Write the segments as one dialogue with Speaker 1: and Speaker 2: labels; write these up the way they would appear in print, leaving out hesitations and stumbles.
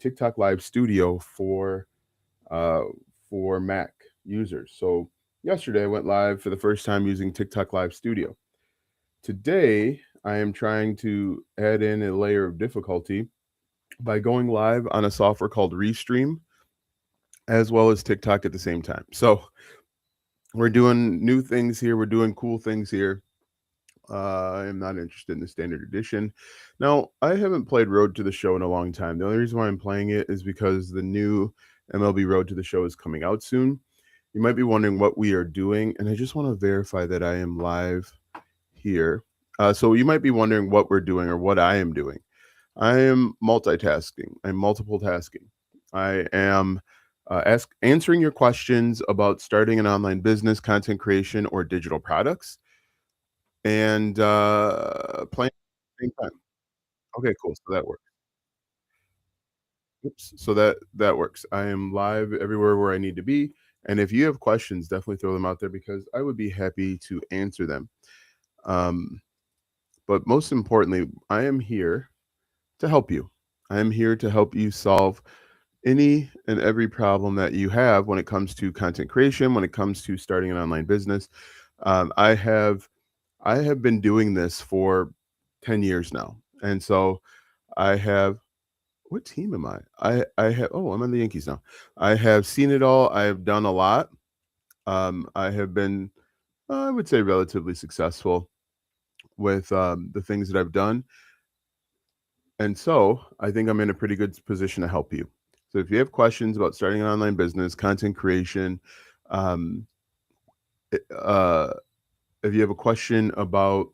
Speaker 1: TikTok Live Studio uh, for Mac users. So yesterday I went live for the first time using TikTok Live Studio. Today I am trying to add in a layer of difficulty by going live on a software called Restream as well as TikTok at the same time. So we're doing new things here. We're doing cool things here. I am not interested in the standard edition. Now, I haven't played Road to the Show in a long time. The only reason why I'm playing it is because the new MLB Road to the Show is coming out soon. You might be wondering what we are doing, and I just want to verify that I am live here. So you might be wondering what we're doing or what I am doing. I am multitasking. I'm multiple tasking. I am answering your questions about starting an online business, content creation, or digital products, and playing at the same time. Okay, cool. So that works. Oops. So that works. I am live everywhere where I need to be. And if you have questions, definitely throw them out there because I would be happy to answer them. Um, but most importantly, I am here to help you. I am here to help you solve any and every problem that you have when it comes to content creation, when it comes to starting an online business. Um, I have I have been doing this for 10 years now. And so I have what team am I? I have I'm on the Yankees now. I have seen it all. I have done a lot. I have been I would say relatively successful with the things that I've done. And so I think I'm in a pretty good position to help you. So if you have questions about starting an online business, content creation, um, uh, if you have a question about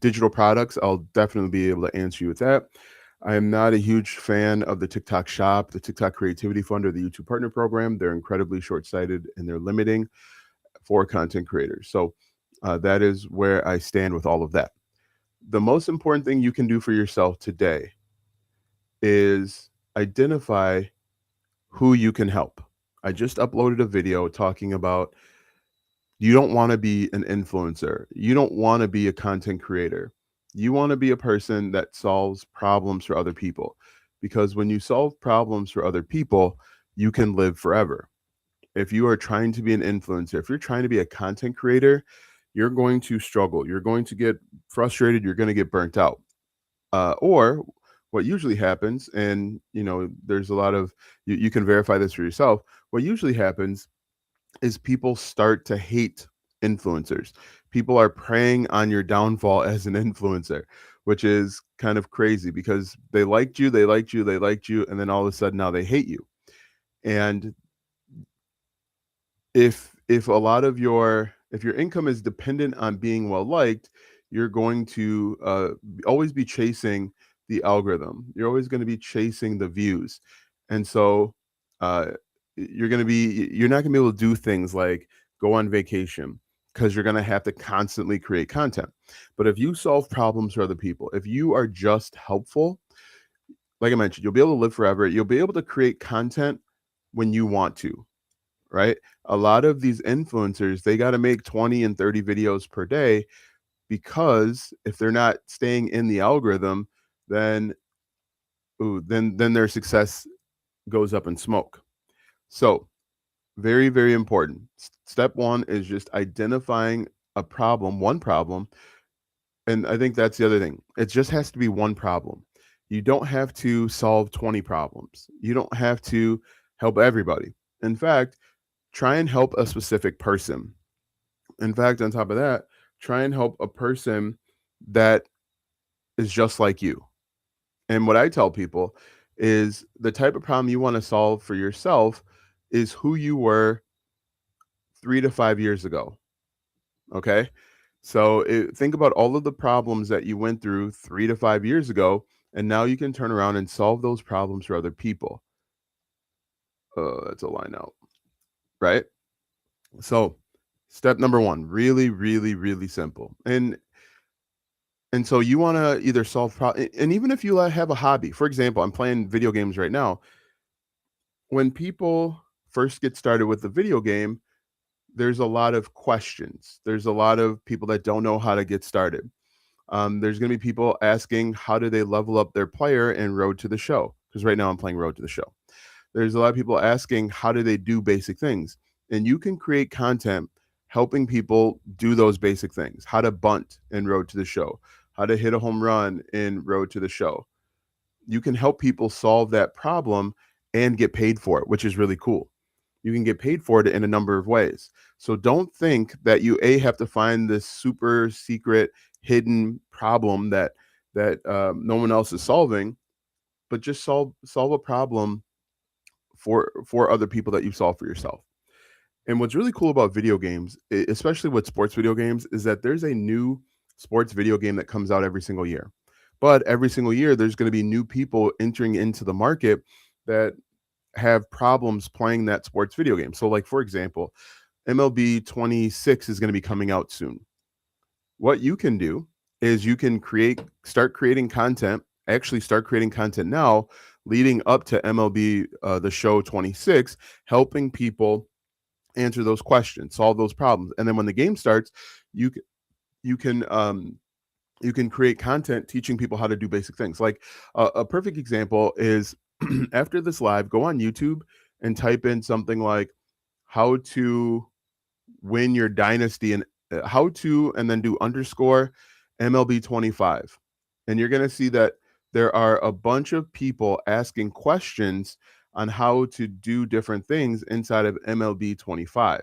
Speaker 1: digital products, I'll definitely be able to answer you with that. I am not a huge fan of the TikTok Shop, the TikTok Creativity Fund, or the YouTube Partner Program. They're incredibly short sighted and they're limiting for content creators. So that is where I stand with all of that. The most important thing you can do for yourself today is identify who you can help. I just uploaded a video talking about you don't want to be an influencer. You don't want to be a content creator. You want to be a person that solves problems for other people. Because when you solve problems for other people, you can live forever. If you are trying to be an influencer, if you're trying to be a content creator, you're going to struggle. You're going to get frustrated. You're going to get burnt out. Or what usually happens, and there's a lot of you can verify this for yourself. What usually happens is people start to hate influencers. People are preying on your downfall as an influencer, which is kind of crazy because they liked you, they liked you, they liked you, and then all of a sudden now they hate you. And if a lot of your income is dependent on being well liked, you're going to always be chasing the algorithm. You're always going to be chasing the views, and so uh, you're not going to be able to do things like go on vacation because you're going to have to constantly create content. But if you solve problems for other people, if you are just helpful, like I mentioned, you'll be able to live forever. You'll be able to create content when you want to, right? A lot of these influencers, they got to make 20 and 30 videos per day because if they're not staying in the algorithm, then then their success goes up in smoke. So, very, very important. Step one is just identifying a problem, one problem. And I think that's the other thing. It just has to be one problem. You don't have to solve 20 problems. You don't have to help everybody. In fact, try and help a specific person. In fact, on top of that, try and help a person that is just like you. And what I tell people is the type of problem you want to solve for yourself is who you were 3 to 5 years ago. Okay. So think about all of the problems that you went through 3 to 5 years ago, and now you can turn around and solve those problems for other people. That's a line out, right? So, step number one, really, really, really simple. And so you want to either solve and even if you have a hobby, for example, I'm playing video games right now. When people first get started with the video game, there's a lot of questions. There's a lot of people that don't know how to get started. There's going to be people asking how do they level up their player in Road to the Show, because right now I'm playing Road to the Show. There's a lot of people asking how do they do basic things, and you can create content helping people do those basic things. How to bunt in Road to the Show, how to hit a home run in Road to the Show. You can help people solve that problem and get paid for it, which is really cool. You can get paid for it in a number of ways. So don't think that you have to find this super secret hidden problem that no one else is solving, but just solve a problem for other people that you solve for yourself. And what's really cool about video games, especially with sports video games, is that there's a new sports video game that comes out every single year. But every single year, there's going to be new people entering into the market that have problems playing that sports video game. So, like, for example, MLB 26 is going to be coming out soon. What you can do is you can start creating content now leading up to MLB The Show 26, helping people answer those questions, solve those problems. And then when the game starts, you can create content teaching people how to do basic things. Like a perfect example is after this live, go on YouTube and type in something like how to win your dynasty and and then do underscore MLB 25. And you're going to see that there are a bunch of people asking questions on how to do different things inside of MLB 25.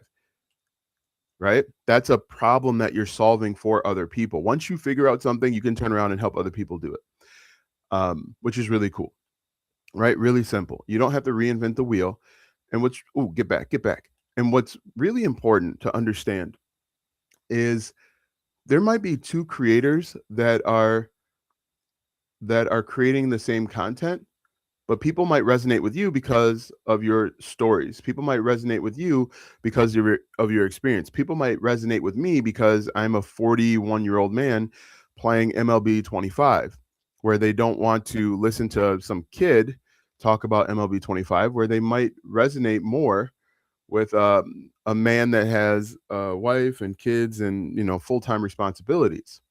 Speaker 1: Right? That's a problem that you're solving for other people. Once you figure out something, you can turn around and help other people do it, which is really cool. Right? Really simple. You don't have to reinvent the wheel. And get back. And what's really important to understand is there might be two creators that are creating the same content, but people might resonate with you because of your stories. People might resonate with you because of your experience. People might resonate with me because I'm a 41-year-old man playing MLB 25, where they don't want to listen to some kid talk about MLB 25, where they might resonate more with a man that has a wife and kids and full-time responsibilities.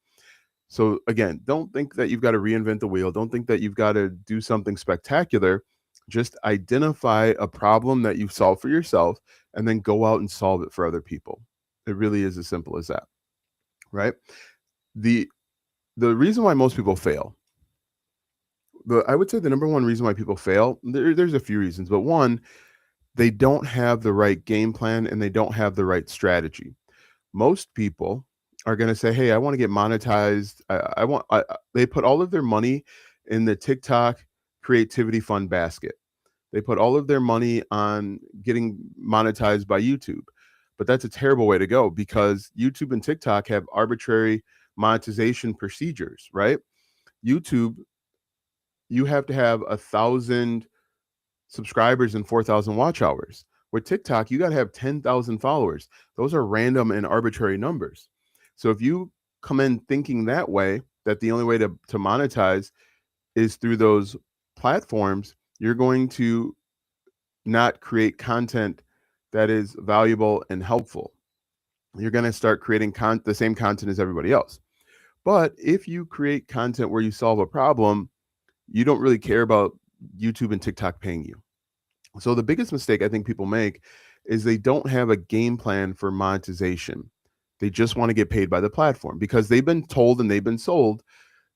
Speaker 1: So again, don't think that you've got to reinvent the wheel. Don't think that you've got to do something spectacular. Just identify a problem that you've solved for yourself and then go out and solve it for other people. It really is as simple as that, right? The reason why most people fail, I would say the number one reason why people fail, there's a few reasons, but one, they don't have the right game plan and they don't have the right strategy. Most people are going to say, hey, I want to get monetized. They put all of their money in the TikTok creativity fund basket. They put all of their money on getting monetized by YouTube. But that's a terrible way to go because YouTube and TikTok have arbitrary monetization procedures, right? YouTube, you have to have 1,000 subscribers and 4,000 watch hours. With TikTok, you got to have 10,000 followers. Those are random and arbitrary numbers. So if you come in thinking that way, that the only way to monetize is through those platforms, you're going to not create content that is valuable and helpful. You're going to start creating the same content as everybody else. But if you create content where you solve a problem, you don't really care about YouTube and TikTok paying you. So the biggest mistake I think people make is they don't have a game plan for monetization. They just want to get paid by the platform because they've been told and they've been sold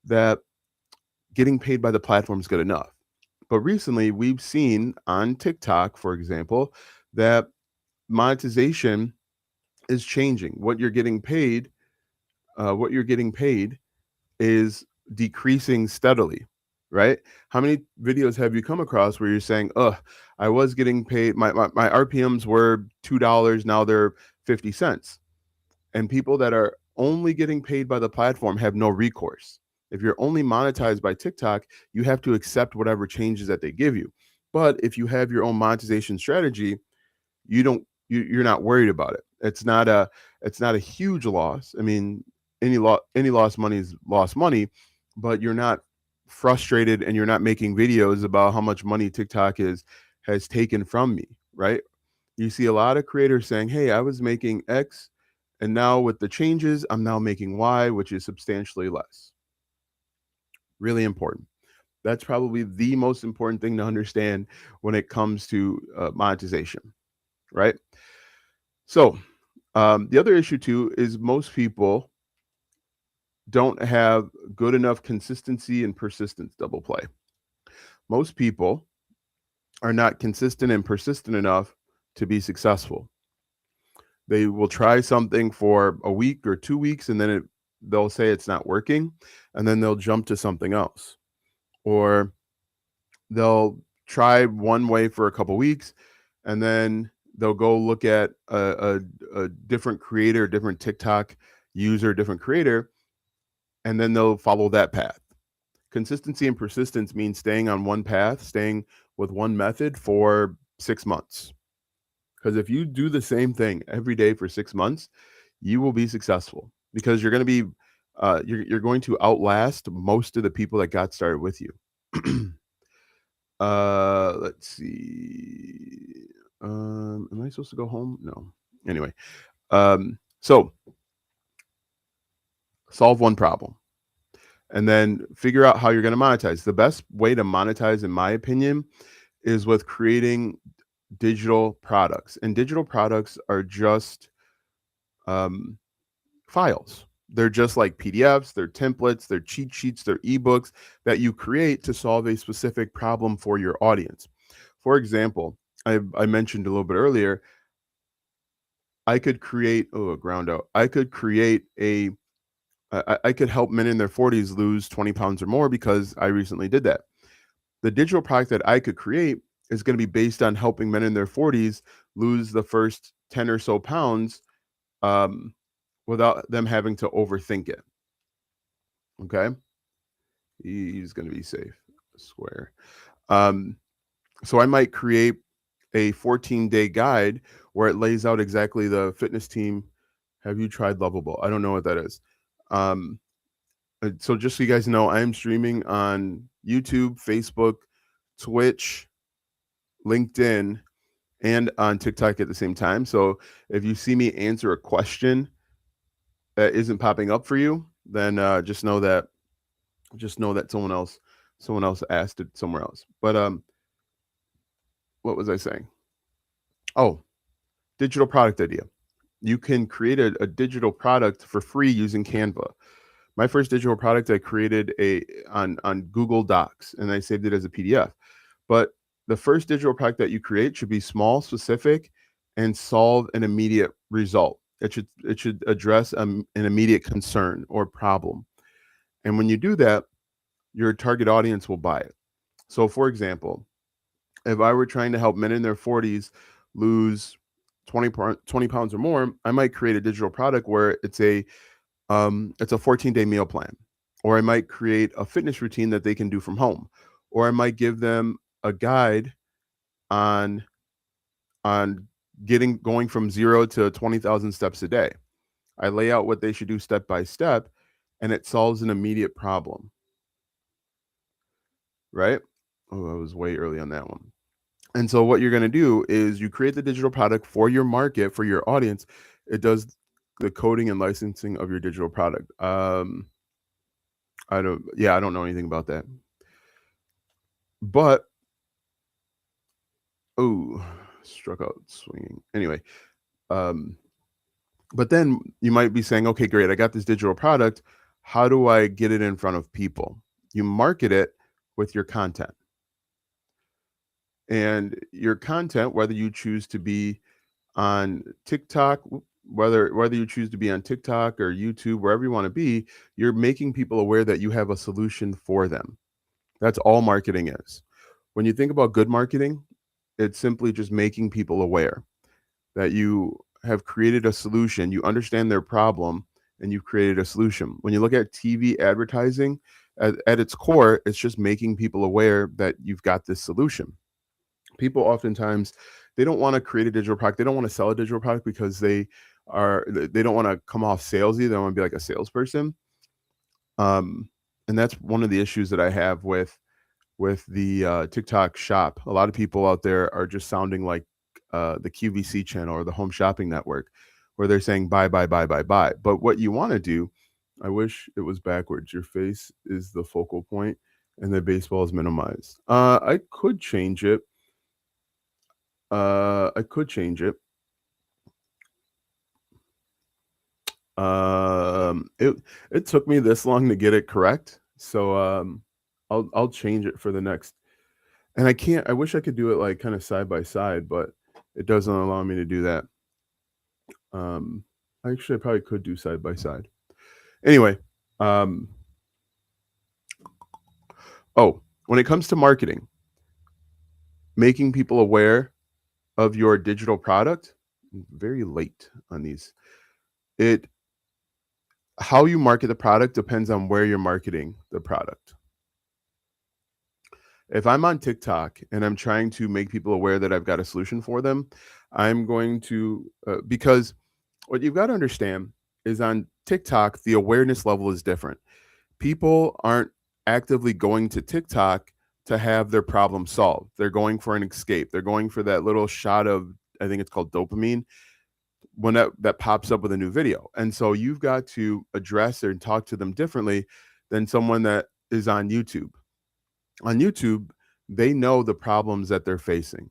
Speaker 1: that getting paid by the platform is good enough. But recently we've seen on TikTok, for example, that monetization is changing. What you're getting paid is decreasing steadily, right? How many videos have you come across where you're saying, I was getting paid, my RPMs were $2, now they're 50 cents. And people that are only getting paid by the platform have no recourse. If you're only monetized by TikTok, you have to accept whatever changes that they give you. But if you have your own monetization strategy, you're not worried about it. It's not a huge loss. I mean, any lost money is lost money, but you're not frustrated and you're not making videos about how much money TikTok has taken from me, right? You see a lot of creators saying, hey, I was making X And now with the changes, I'm now making Y, which is substantially less. Really important. That's probably the most important thing to understand when it comes to monetization, right? So the other issue too is most people don't have good enough consistency and persistence double play. Most people are not consistent and persistent enough to be successful. They will try something for a week or 2 weeks, and then they'll say it's not working, and then they'll jump to something else. Or they'll try one way for a couple weeks, and then they'll go look at a different creator, different TikTok user, different creator, and then they'll follow that path. Consistency and persistence means staying on one path, staying with one method for 6 months. Because if you do the same thing every day for 6 months, you will be successful, because you're going to be you're going to outlast most of the people that got started with you. Let's see. Am I supposed to go home? No. Anyway, so solve one problem and then figure out how you're going to monetize. The best way to monetize, in my opinion, is with creating digital products. And digital products are just files. They're just like PDFs, they're templates, they're cheat sheets, they're ebooks that you create to solve a specific problem for your audience. For example, I mentioned a little bit earlier, I could create a ground out. I could create I could help men in their 40s lose 20 pounds or more because I recently did that. The digital product that I could create is going to be based on helping men in their 40s lose the first 10 or so pounds without them having to overthink it. Okay. He's going to be safe. Square. So I might create a 14-day guide where it lays out exactly the fitness team. Have you tried Lovable? I don't know what that is. So just so you guys know, I am streaming on YouTube, Facebook, Twitch, LinkedIn, and on TikTok at the same time. So if you see me answer a question that isn't popping up for you, then just know that someone else asked it somewhere else. But what was I saying? Oh, digital product idea. You can create a digital product for free using Canva. My first digital product I created on Google Docs, and I saved it as a PDF. But the first digital product that you create should be small, specific, and solve an immediate result. It should address an immediate concern or problem. And when you do that, your target audience will buy it. So for example, if I were trying to help men in their 40s lose 20 pounds or more, I might create a digital product where it's a 14-day meal plan, or I might create a fitness routine that they can do from home, or I might give them a guide on going from 0 to 20,000 steps a day. I lay out what they should do step by step, and it solves an immediate problem. Right? Oh, I was way early on that one. And so what you're going to do is you create the digital product for your market, for your audience. It does the coding and licensing of your digital product. I don't know anything about that. But struck out swinging. Anyway, but then you might be saying, okay, great, I got this digital product. How do I get it in front of people? You market it with your content. And your content, whether you choose to be on TikTok, whether you choose to be on TikTok or YouTube, wherever you want to be, you're making people aware that you have a solution for them. That's all marketing is. When you think about good marketing, it's simply just making people aware that you have created a solution, you understand their problem, and you've created a solution. When you look at TV advertising, at its core, it's just making people aware that you've got this solution. People oftentimes, they don't want to create a digital product. They don't want to sell a digital product because they don't want to come off salesy. They don't want to be like a salesperson. And that's one of the issues that I have with the TikTok shop. A lot of people out there are just sounding like the QVC channel or the Home Shopping Network, where they're saying buy, buy, buy, buy, buy. But what you want to do, I wish it was backwards. Your face is the focal point and the baseball is minimized. I could change it. I could change it. It took me this long to get it correct, so I'll change it for the next. And I wish I could do it like kind of side by side, but it doesn't allow me to do that. Actually, I probably could do side by side. Anyway, when it comes to marketing, making people aware of your digital product, very late on these. How you market the product depends on where you're marketing the product. If I'm on TikTok and I'm trying to make people aware that I've got a solution for them, I'm going to, because what you've got to understand is on TikTok, the awareness level is different. People aren't actively going to TikTok to have their problem solved. They're going for an escape. They're going for that little shot of, I think it's called dopamine, when that pops up with a new video. And so you've got to address and talk to them differently than someone that is on YouTube. On YouTube, they know the problems that they're facing.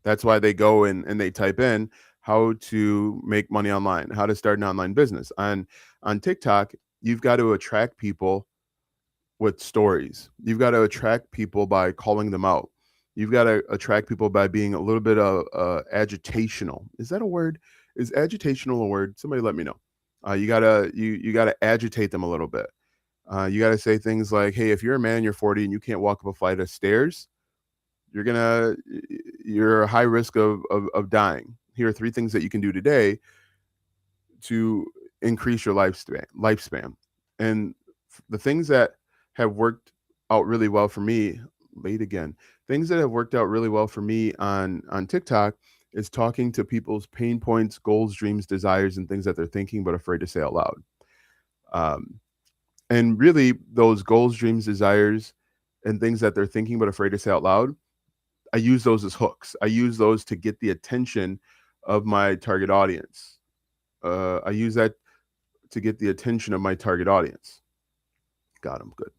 Speaker 1: That's why they go and they type in how to make money online, how to start an online business. On TikTok, you've got to attract people with stories. You've got to attract people by calling them out. You've got to attract people by being a little bit of agitational. Is that a word? Is agitational a word? Somebody let me know. You gotta agitate them a little bit. You gotta say things like, "Hey, if you're a man and you're 40 and you can't walk up a flight of stairs, you're a high risk of dying. Here are 3 things that you can do today to increase your lifespan." And the things that have worked out really well for me, things that have worked out really well for me on TikTok is talking to people's pain points, goals, dreams, desires, and things that they're thinking but afraid to say out loud. And really, those goals, dreams, desires, and things that they're thinking but afraid to say out loud, I use those as hooks. I use those to get the attention of my target audience. I use that to get the attention of my target audience. Got them. Good.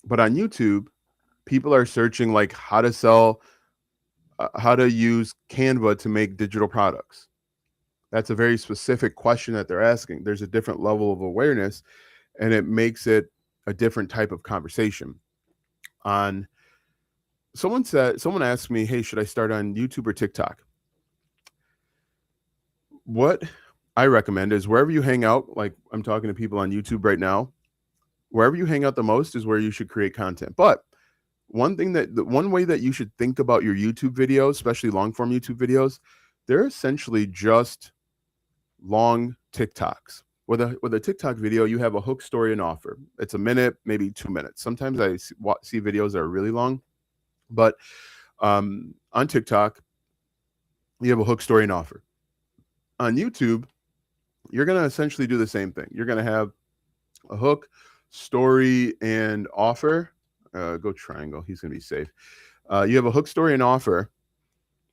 Speaker 1: But on YouTube, people are searching like how to use Canva to make digital products. That's a very specific question that they're asking. There's a different level of awareness, and it makes it a different type of conversation. Someone asked me, "Hey, should I start on YouTube or TikTok?" What I recommend is wherever you hang out, like I'm talking to people on YouTube right now, wherever you hang out the most is where you should create content. But one way that you should think about your YouTube videos, especially long form YouTube videos, they're essentially just long TikToks. With a TikTok video, you have a hook, story, and offer. It's a minute, maybe 2 minutes. Sometimes I see videos that are really long, but on TikTok, you have a hook, story, and offer. On YouTube, you're going to essentially do the same thing. You're going to have a hook, story, and offer. Go triangle. He's going to be safe. You have a hook, story, and offer,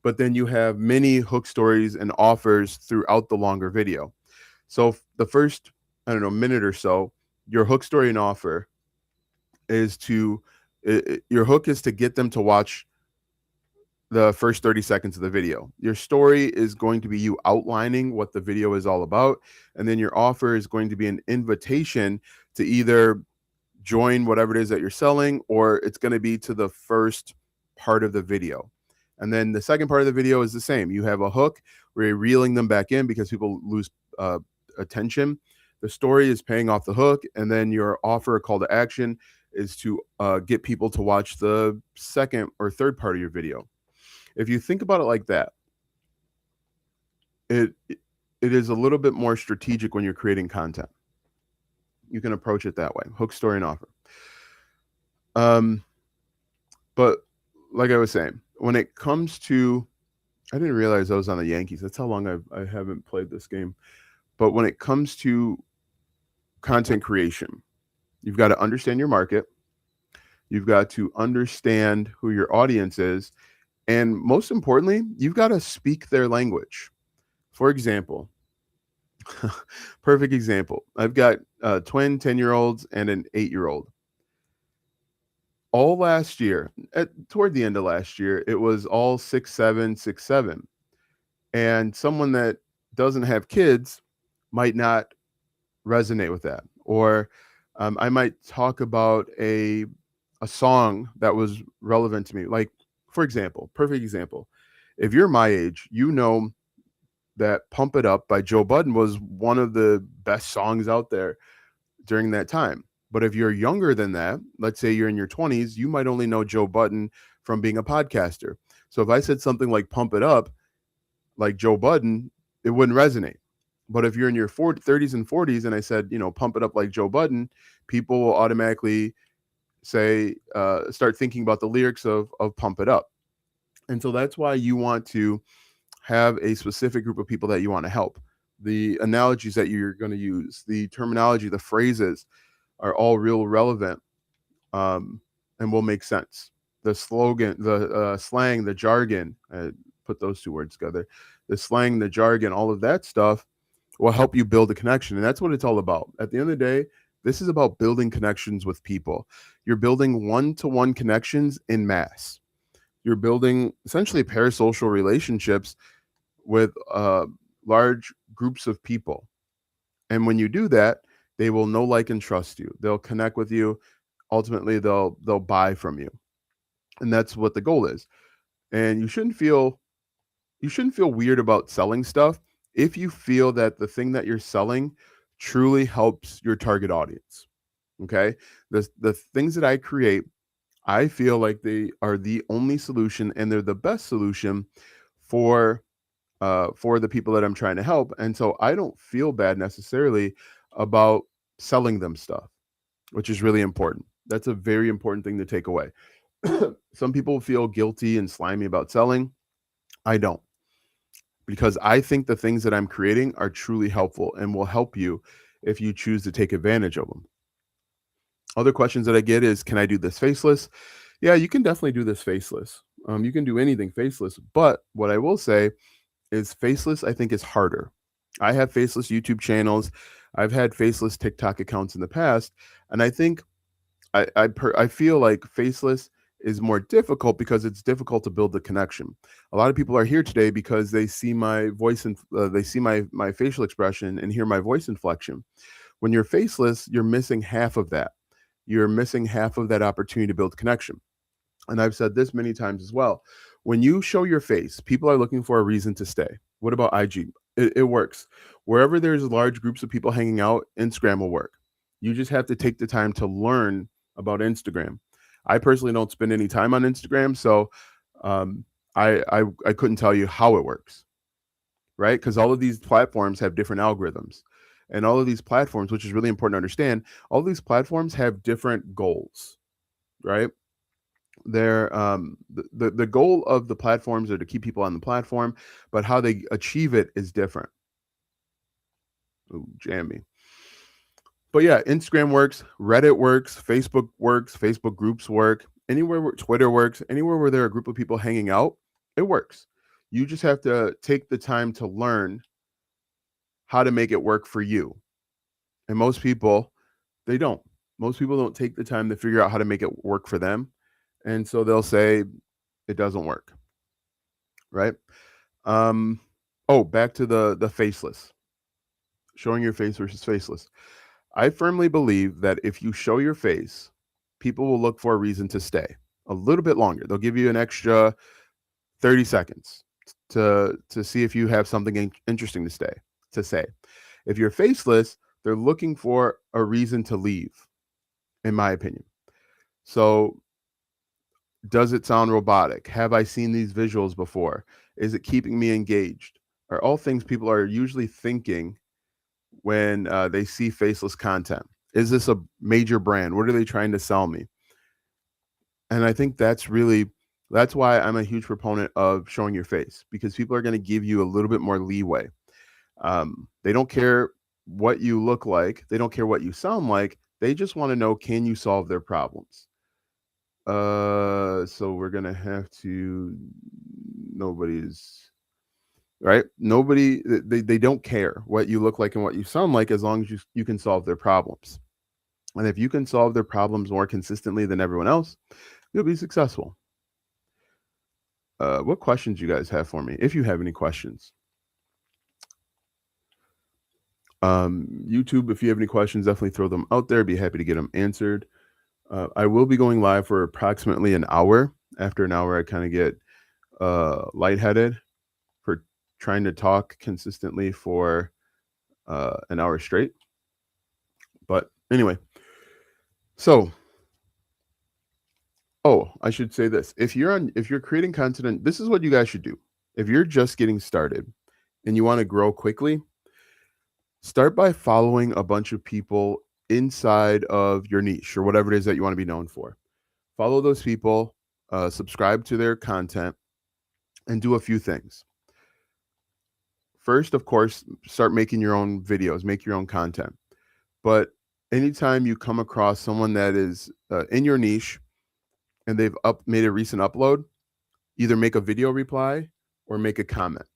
Speaker 1: but then you have many hook stories and offers throughout the longer video. So the first, minute or so, your hook, story, and offer is your hook is to get them to watch the first 30 seconds of the video. Your story is going to be you outlining what the video is all about. And then your offer is going to be an invitation to either join whatever it is that you're selling, or it's going to be to the first part of the video. And then the second part of the video is the same. You have a hook where you're reeling them back in because people lose attention. The story is paying off the hook. And then your offer, call to action, is to get people to watch the second or third part of your video. If you think about it like that, it is a little bit more strategic when you're creating content. You can approach it that way: hook, story, and offer. But like I was saying, when it comes to, I didn't realize I was on the Yankees. That's how long I haven't played this game. But when it comes to content creation, you've got to understand your market. You've got to understand who your audience is. And most importantly, you've got to speak their language. For example, perfect example. I've got twin 10-year-olds and an 8-year-old. All last year, toward the end of last year, it was all 6'7", 6'7". And someone that doesn't have kids might not resonate with that. Or I might talk about a song that was relevant to me. Like, for example, perfect example. If you're my age, you know that Pump It Up by Joe Budden was one of the best songs out there during that time. But if you're younger than that, let's say you're in your 20s, you might only know Joe Budden from being a podcaster. So if I said something like Pump It Up, like Joe Budden, it wouldn't resonate. But if you're in your 30s and 40s and I said, Pump It Up like Joe Budden, people will automatically say, start thinking about the lyrics of Pump It Up. And so that's why you want to have a specific group of people that you want to help. The analogies that you're going to use, the terminology, the phrases are all real relevant, and will make sense. The slogan, the slang, the jargon, put those two words together, the slang, the jargon, all of that stuff will help you build a connection. And that's what it's all about. At the end of the day, this is about building connections with people. You're building one-to-one connections in mass. You're building essentially parasocial relationships with large groups of people. And when you do that, they will know, like, and trust you. They'll connect with you. Ultimately, they'll buy from you. And that's what the goal is. And you shouldn't feel weird about selling stuff if you feel that the thing that you're selling truly helps your target audience. Okay? The things that I create, I feel like they are the only solution and they're the best solution for the people that I'm trying to help. And so I don't feel bad necessarily about selling them stuff, which is really important. That's a very important thing to take away. Some people feel guilty and slimy about selling. I don't, because I think the things that I'm creating are truly helpful and will help you if you choose to take advantage of them. Other questions that I get is, can I do this faceless? Yeah, you can definitely do this faceless. You can do anything faceless, but what I will say is faceless, I think, is harder. I have faceless YouTube channels. I've had faceless TikTok accounts in the past, and I think I feel like faceless is more difficult because it's difficult to build the connection. A lot of people are here today because they see my voice and they see my facial expression and hear my voice inflection. When you're faceless, you're missing half of that. You're missing half of that opportunity to build connection. And I've said this many times as well. When you show your face, people are looking for a reason to stay. What about IG? It works. Wherever there's large groups of people hanging out, Instagram will work. You just have to take the time to learn about Instagram. I personally don't spend any time on Instagram, so I couldn't tell you how it works, right? Because all of these platforms have different algorithms. And all of these platforms, which is really important to understand, all of these platforms have different goals, right? They're the goal of the platforms are to keep people on the platform, but how they achieve it is different. Ooh, jammy. But yeah, Instagram works, Reddit works, Facebook groups work, anywhere where Twitter works, anywhere where there are a group of people hanging out, it works. You just have to take the time to learn how to make it work for you. And most people, they don't. Most people don't take the time to figure out how to make it work for them. And so they'll say it doesn't work. Right? Back to the faceless. Showing your face versus faceless. I firmly believe that if you show your face, people will look for a reason to stay a little bit longer. They'll give you an extra 30 seconds to see if you have something interesting to say. If you're faceless, they're looking for a reason to leave, in my opinion. So, does it sound robotic? Have I seen these visuals before? Is it keeping me engaged? Are all things people are usually thinking when they see faceless content. Is this a major brand? What are they trying to sell me? And I think that's why I'm a huge proponent of showing your face, because people are going to give you a little bit more leeway. They don't care what you look like. They don't care what you sound like. They just want to know, can you solve their problems? So we're going to have to, nobody's, right? Nobody, they don't care what you look like and what you sound like, as long as you can solve their problems. And if you can solve their problems more consistently than everyone else, you'll be successful. What questions you guys have for me, if you have any questions? YouTube, if you have any questions, definitely throw them out there. Be happy to get them answered. I will be going live for approximately an hour. After an hour, I kind of get lightheaded for trying to talk consistently for an hour straight. But anyway, so I should say this. If you're creating content, this is what you guys should do. If you're just getting started and you want to grow quickly, start by following a bunch of people inside of your niche or whatever it is that you want to be known for. Follow those people, subscribe to their content, and do a few things. First, of course, start making your own videos, make your own content. But anytime you come across someone that is in your niche and they've made a recent upload, either make a video reply or make a comment,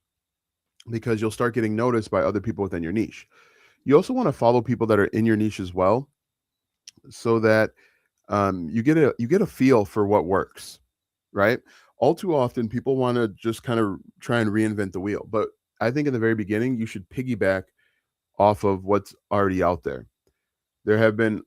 Speaker 1: because you'll start getting noticed by other people within your niche. You also want to follow people that are in your niche as well, so that you get a feel for what works, right? All too often, people want to just kind of try and reinvent the wheel, but I think in the very beginning, you should piggyback off of what's already out there. There have been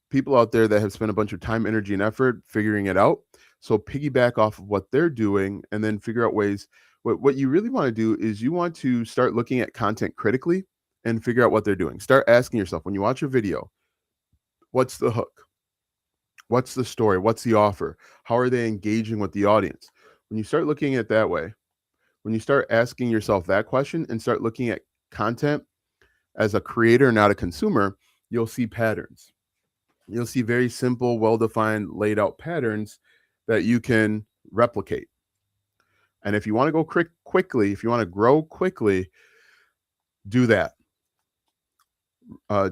Speaker 1: people out there that have spent a bunch of time, energy, and effort figuring it out. So piggyback off of what they're doing, and then figure out ways. What you really want to do is you want to start looking at content critically and figure out what they're doing. Start asking yourself, when you watch a video, what's the hook? What's the story? What's the offer? How are they engaging with the audience? When you start looking at it that way, when you start asking yourself that question and start looking at content as a creator, not a consumer, you'll see patterns. You'll see very simple, well-defined, laid out patterns that you can replicate. And if you want to go quickly, if you want to grow quickly, do that.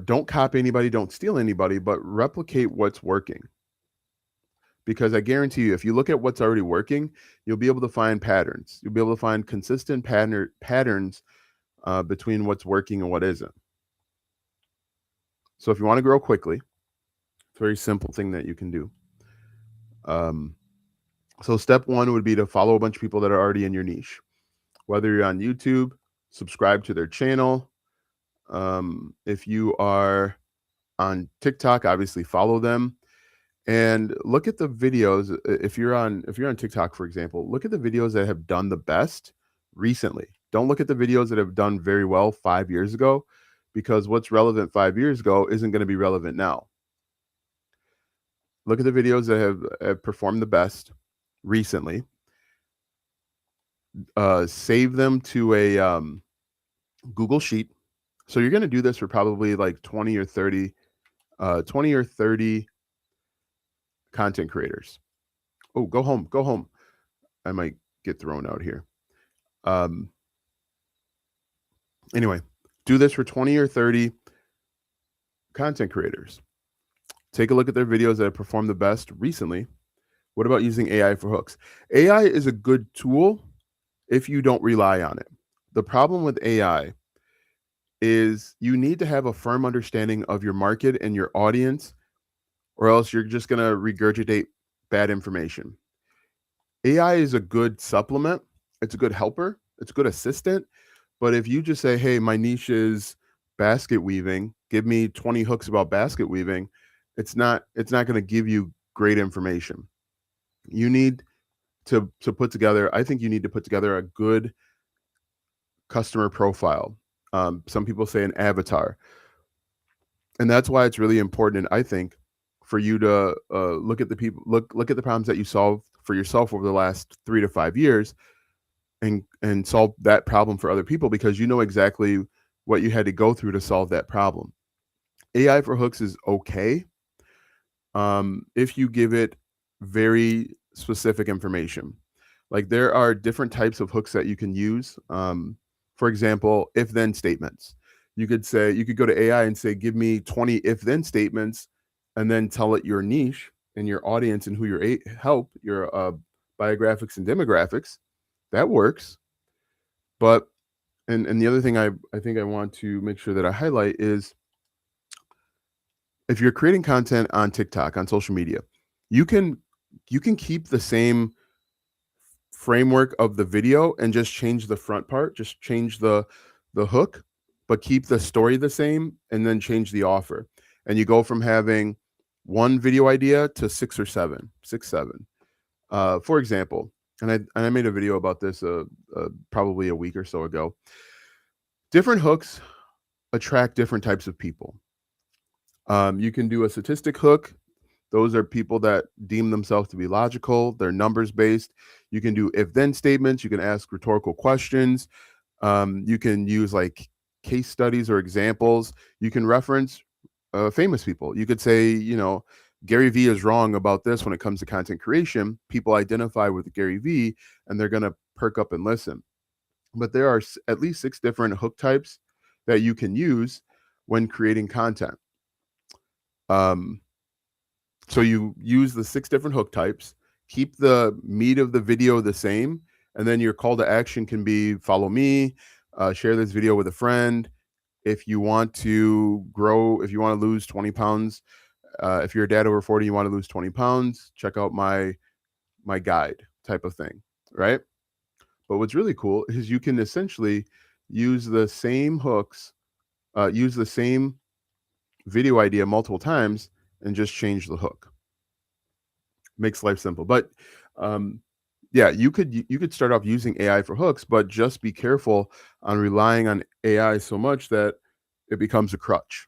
Speaker 1: Don't copy anybody, don't steal anybody, but replicate what's working. Because I guarantee you, if you look at what's already working, you'll be able to find patterns. You'll be able to find consistent patterns between what's working and what isn't. So if you want to grow quickly, it's a very simple thing that you can do. So step one would be to follow a bunch of people that are already in your niche. Whether you're on YouTube, subscribe to their channel. If you are on TikTok, obviously follow them. And look at the videos. If you're on TikTok, for example, look at the videos that have done the best recently. Don't look at the videos that have done very well 5 years ago, because what's relevant 5 years ago isn't going to be relevant now. Look at the videos that have performed the best recently. Save them to a Google Sheet. So you're going to do this for probably like 20 or 30 content creators. Oh, go home. I might get thrown out here. Anyway, do this for 20 or 30 content creators. Take a look at their videos that have performed the best recently. What about using AI for hooks? AI is a good tool if you don't rely on it. The problem with AI is you need to have a firm understanding of your market and your audience, or else you're just going to regurgitate bad information. AI is a good supplement. It's a good helper. It's a good assistant. But if you just say, hey, my niche is basket weaving, give me 20 hooks about basket weaving, it's not going to give you great information. You need to put together, I think you need to put together a good customer profile. Some people say an avatar. And that's why it's really important, I think, for you to look at the problems that you solved for yourself over the last 3 to 5 years, and solve that problem for other people, because you know exactly what you had to go through to solve that problem. AI for hooks is okay if you give it very specific information. Like, there are different types of hooks that you can use. For example, if-then statements. You could go to AI and say, give me 20 if-then statements, and then tell it your niche and your audience and who your biographics and demographics. That works. But And the other thing I think I want to make sure that I highlight is if you're creating content on TikTok, on social media, you can you can keep the same framework of the video and just change the front part, just change the hook, but keep the story the same and then change the offer. And you go from having one video idea to six or seven, six, seven. For example, and I made a video about this probably a week or so ago. Different hooks attract different types of people. You can do a statistic hook. Those are people that deem themselves to be logical. They're numbers based. You can do if then statements. You can ask rhetorical questions. You can use like case studies or examples. You can reference famous people. You could say, Gary Vee is wrong about this when it comes to content creation. People identify with Gary Vee and they're going to perk up and listen. But there are at least 6 different hook types that you can use when creating content. So you use the 6 different hook types, keep the meat of the video the same, and then your call to action can be follow me, share this video with a friend. If you want to grow, if you want to lose 20 pounds, if you're a dad over 40, you want to lose 20 pounds, check out my guide type of thing, right? But what's really cool is you can essentially use the same hooks, use the same video idea multiple times and just change the hook. Makes life simple. But yeah, you could start off using AI for hooks, but just be careful on relying on AI so much that it becomes a crutch.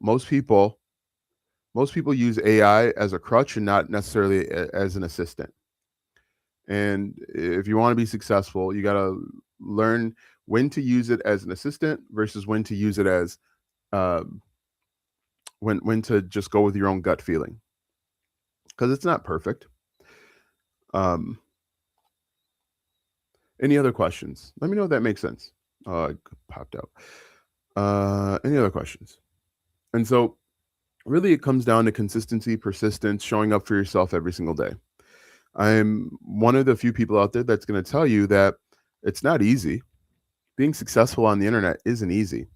Speaker 1: Most people use AI as a crutch and not necessarily as an assistant. And if you want to be successful, you got to learn when to use it as an assistant versus when to use it as when to just go with your own gut feeling, because it's not perfect. Any other questions? Let me know if that makes sense. It popped out. Any other questions? And so really it comes down to consistency, persistence, showing up for yourself every single day. I'm one of the few people out there that's going to tell you that it's not easy. Being successful on the internet isn't easy.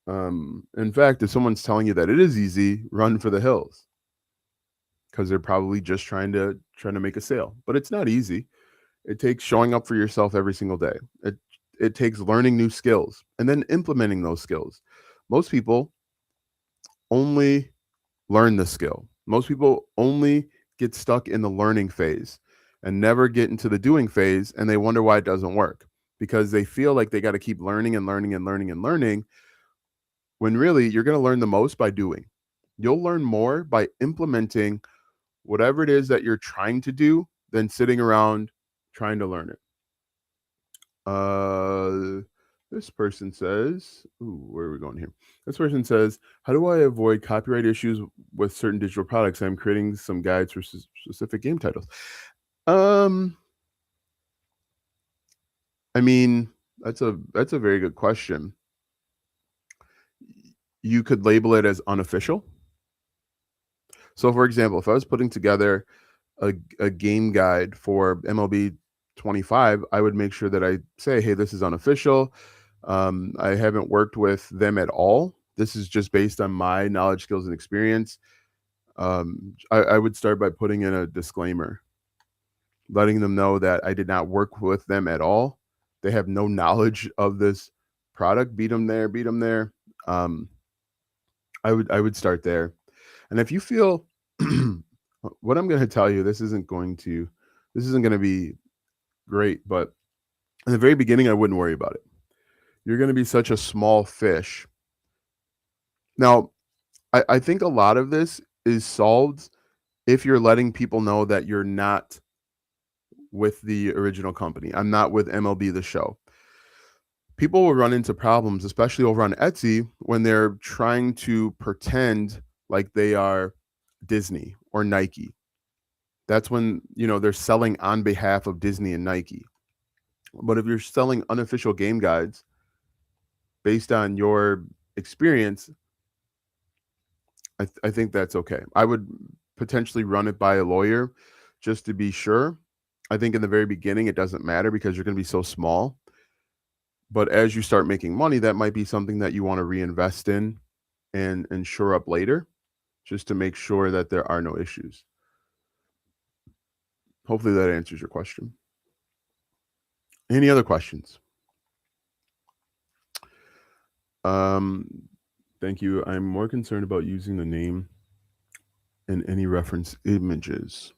Speaker 1: In fact, if someone's telling you that it is easy, run for the hills, because they're probably just trying to make a sale. But it's not easy. It takes showing up for yourself every single day. It takes learning new skills and then implementing those skills. Most people only learn the skill. Most people only get stuck in the learning phase and never get into the doing phase, and they wonder why it doesn't work, because they feel like they got to keep learning and learning and learning and learning, when really you're going to learn the most by doing. You'll learn more by implementing whatever it is that you're trying to do than sitting around trying to learn it. This person says, where are we going here? This person says, how do I avoid copyright issues with certain digital products? I'm creating some guides for specific game titles. I mean, that's a very good question. You could label it as unofficial. So for example, if I was putting together a game guide for MLB 25, I would make sure that I say, hey, this is unofficial. I haven't worked with them at all. This is just based on my knowledge, skills, and experience. I would start by putting in a disclaimer, letting them know that I did not work with them at all. They have no knowledge of this product. Beat them there. I would start there. And if you feel what I'm going to tell you, this isn't going to be great, but in the very beginning, I wouldn't worry about it. You're going to be such a small fish. Now, I think a lot of this is solved if you're letting people know that you're not with the original company. I'm not with MLB The Show. People will run into problems, especially over on Etsy, when they're trying to pretend like they are Disney or Nike. That's when, they're selling on behalf of Disney and Nike. But if you're selling unofficial game guides based on your experience, I think that's okay. I would potentially run it by a lawyer just to be sure. I think in the very beginning, it doesn't matter because you're going to be so small. But as you start making money, that might be something that you want to reinvest in and shore up later, just to make sure that there are no issues. Hopefully that answers your question. Any other questions? Thank you. I'm more concerned about using the name in any reference images.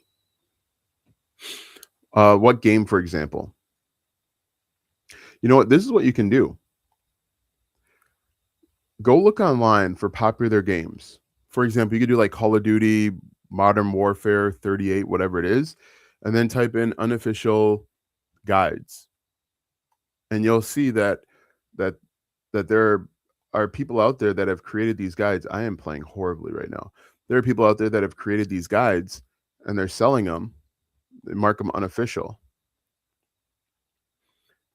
Speaker 1: What game, for example? You know what? This is what you can do. Go look online for popular games. For example, you could do like Call of Duty, Modern Warfare 38, whatever it is, and then type in unofficial guides. And you'll see that that there are people out there that have created these guides. I am playing horribly right now. There are people out there that have created these guides and they're selling them. They mark them unofficial.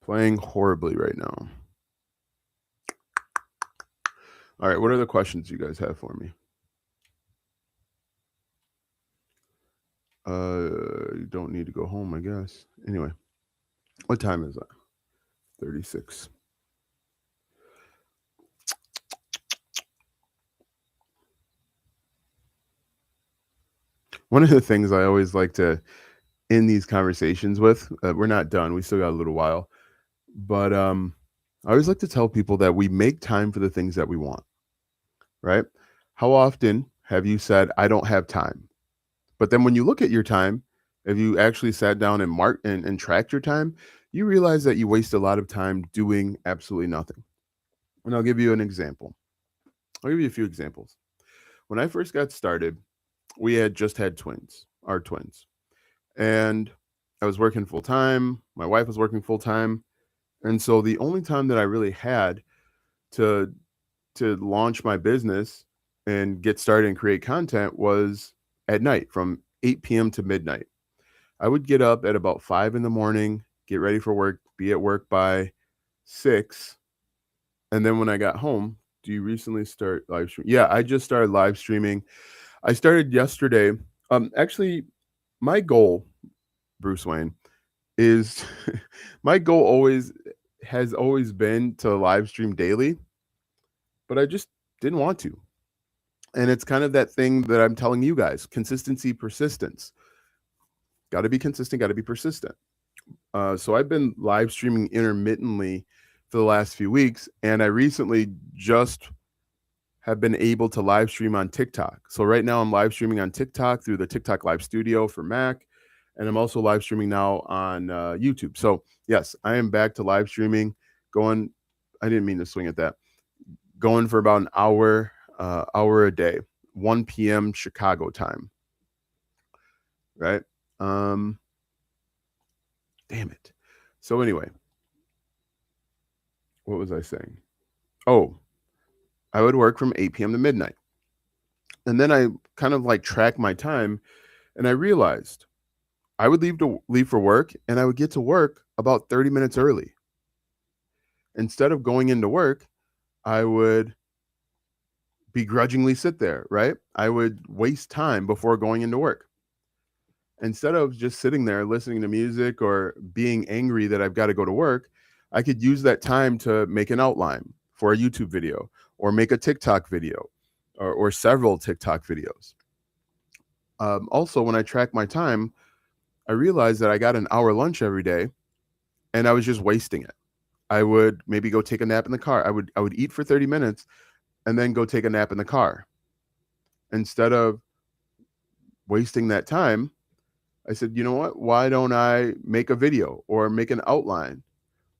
Speaker 1: Playing horribly right now. All right, what are the questions you guys have for me? You don't need to go home, I guess. Anyway, what time is that? 36. One of the things I always like to end these conversations with, we're not done. We still got a little while. But I always like to tell people that we make time for the things that we want, right? How often have you said, I don't have time? But then when you look at your time, if you actually sat down and marked and tracked your time, you realize that you waste a lot of time doing absolutely nothing. And I'll give you an example. I'll give you a few examples. When I first got started, we had just had our twins. And I was working full time. My wife was working full time. And so the only time that I really had to launch my business and get started and create content was at night from 8 p.m. to midnight. I would get up at about 5 in the morning, get ready for work, be at work by 6. And then when I got home, do you recently start live streaming? Yeah, I just started live streaming. I started yesterday. Actually, my goal, Bruce Wayne, is my goal has always been to live stream daily, but I just didn't want to. And it's kind of that thing that I'm telling you guys, consistency, persistence. Got to be consistent, got to be persistent. So I've been live streaming intermittently for the last few weeks, and I recently just have been able to live stream on TikTok. So right now I'm live streaming on TikTok through the TikTok Live Studio for Mac, and I'm also live streaming now on YouTube. So yes, I am back to live streaming. I didn't mean to swing at that. Going for about an hour a day, 1 p.m. Chicago time. Right? Damn it. So anyway, what was I saying? Oh, I would work from 8 p.m. to midnight. And then I kind of like track my time, and I realized I would leave for work, and I would get to work about 30 minutes early. Instead of going into work, I would begrudgingly sit there, right? I would waste time before going into work. Instead of just sitting there listening to music or being angry that I've got to go to work, I could use that time to make an outline for a YouTube video or make a TikTok video or several TikTok videos. Also, when I track my time, I realized that I got an hour lunch every day and I was just wasting it. I would maybe go take a nap in the car. I would eat for 30 minutes and then go take a nap in the car. Instead of wasting that time, I said, you know what? Why don't I make a video or make an outline?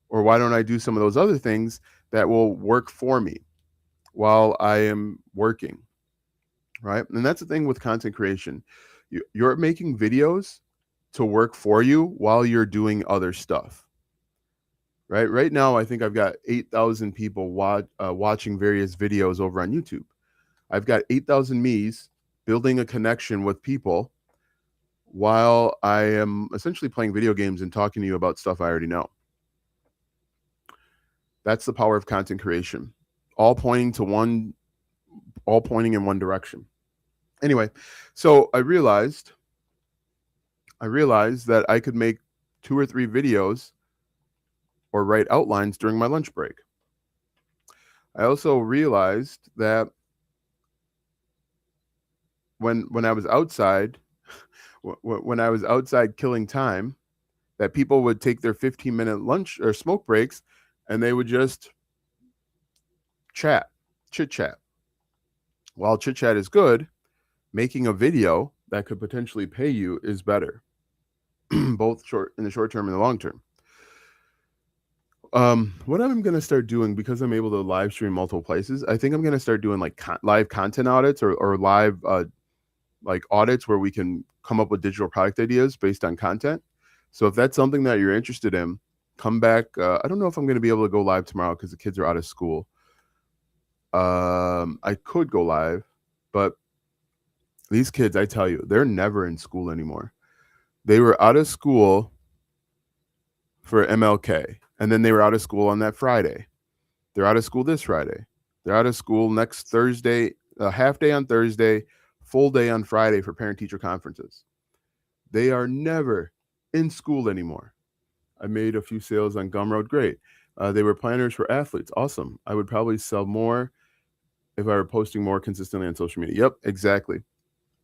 Speaker 1: Or why don't I do some of those other things that will work for me while I am working? Right? And that's the thing with content creation. You're making videos to work for you while you're doing other stuff. Right now, I think I've got 8,000 people watching various videos over on YouTube. I've got 8,000 me's building a connection with people while I am essentially playing video games and talking to you about stuff I already know. That's the power of content creation, all pointing in one direction. Anyway, so I realized that I could make 2 or 3 videos or write outlines during my lunch break. I also realized that when I was outside, when I was outside killing time, that people would take their 15-minute lunch or smoke breaks and they would just chit chat. While chit chat is good, making a video that could potentially pay you is better, both in the short term and the long term. What I'm going to start doing, because I'm able to live stream multiple places, I think I'm going to start doing like live content audits or live like audits where we can come up with digital product ideas based on content. So if that's something that you're interested in, come back. I don't know if I'm going to be able to go live tomorrow because the kids are out of school. I could go live, but these kids, I tell you, they're never in school anymore. They were out of school for MLK, and then they were out of school on that Friday. They're out of school this Friday. They're out of school next Thursday, a half day on Thursday, full day on Friday for parent-teacher conferences. They are never in school anymore. I made a few sales on Gumroad. Great. They were planners for athletes. Awesome. I would probably sell more if I were posting more consistently on social media. Yep, exactly.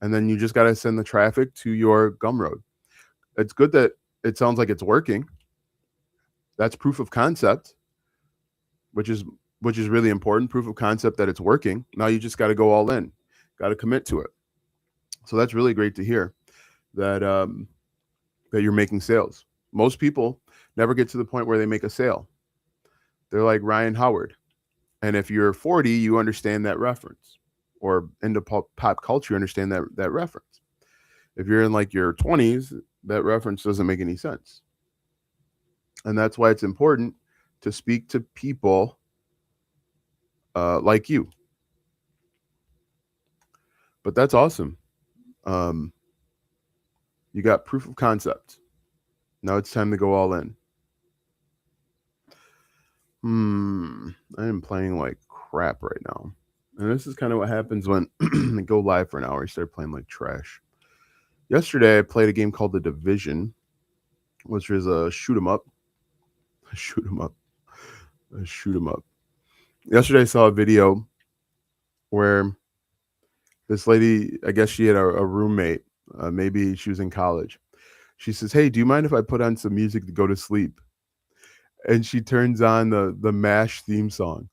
Speaker 1: And then you just got to send the traffic to your Gumroad. It's good that it sounds like it's working. That's proof of concept, which is really important. Proof of concept that it's working. Now you just got to go all in. Got to commit to it. So that's really great to hear that that you're making sales. Most people never get to the point where they make a sale. They're like Ryan Howard. And if you're 40, you understand that reference, or into pop culture, you understand that reference. If you're in like your 20s, that reference doesn't make any sense. And that's why it's important to speak to people like you. But that's awesome. You got proof of concept. Now it's time to go all in. I am playing like crap right now. And this is kind of what happens when I go live for an hour. I start playing like trash. Yesterday, I played a game called The Division, which is a shoot 'em up. Shoot 'em up. Shoot 'em up. Yesterday, I saw a video where this lady, I guess she had a roommate. Maybe she was in college. She says, "Hey, do you mind if I put on some music to go to sleep?" And she turns on the MASH theme song.